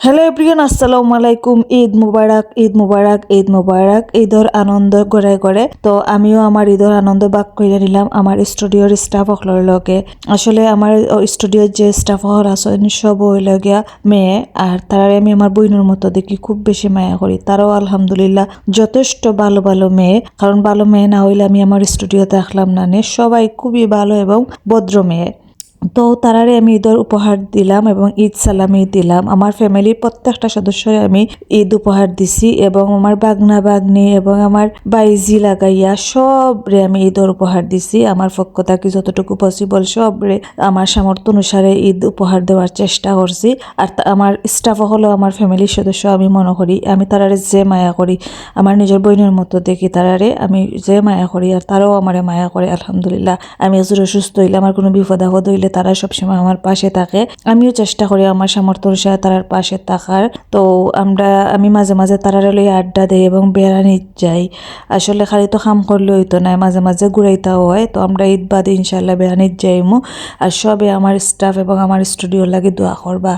Hello everyone, আসসালামু আলাইকুম। ঈদ মুবারক, ঈদ মুবারক, ঈদ মুবারক। ঈদের আনন্দ করে করে তো আমিও আমার ঈদের আনন্দ ভাগ করে নিলাম আমার স্টুডিওর স্টাফ সকলের লগে। আসলে আমার স্টুডিওর যে স্টাফ সকল আছেন সব হইল গিয়া মেয়ে, আর তারারে আমি আমার বইনের মতো দেখি, খুব বেশি মায়া করি। তারাও আলহামদুলিল্লাহ যথেষ্ট ভালো ভালো মেয়ে, কারণ ভালো মেয়ে না হইলে আমি আমার স্টুডিওতে রাখলাম না। সবাই খুবই ভালো এবং ভদ্র মেয়ে। তো তারারে আমি ঈদের উপহার দিলাম এবং ঈদ সালামি দিলাম। আমার ফ্যামিলির প্রত্যেকটা সদস্যরে আমি ঈদ উপহার দিছি এবং আমার বাগনা বাগনি এবং আমার বাইজি লাগাইয়া সবরে আমি ঈদের উপহার দিছি। আমার পক্ষ থেকে যতটুকু পসিবল সবরে আমার সামর্থ্য অনুসারে ঈদ উপহার দেওয়ার চেষ্টা করছি। আর আমার স্টাফও হলো আমার ফ্যামিলির সদস্য। আমি মনে করি আমি তারারে যে মায়া করি, আমার নিজের বোনের মতো দেখি তারারে আমি যে মায়া করি, আর তারাও আমারে মায়া করে আলহামদুলিল্লাহ। আমি একজন অসুস্থ হইলে, আমার কোনো বিপদ আপদ হইলে তারা সবসময় আমার পাশে থাকে। আমিও চেষ্টা করি আমার সামর্থ্য অনুসারে তারার পাশে থাকার। তো আমি মাঝে মাঝে তারারে লই আড্ডা দেই এবং বেড়ানি যাই। আসলে খালি তো কাম করলে হইতো না, মাঝে মাঝে ঘুরাইতেও হয়। তো আমরা ঈদ বাদে ইনশাল্লাহ বেড়ানি যাইমু। আর সবে আমার স্টাফ এবং আমার স্টুডিওর লাগে দোয়া করবা।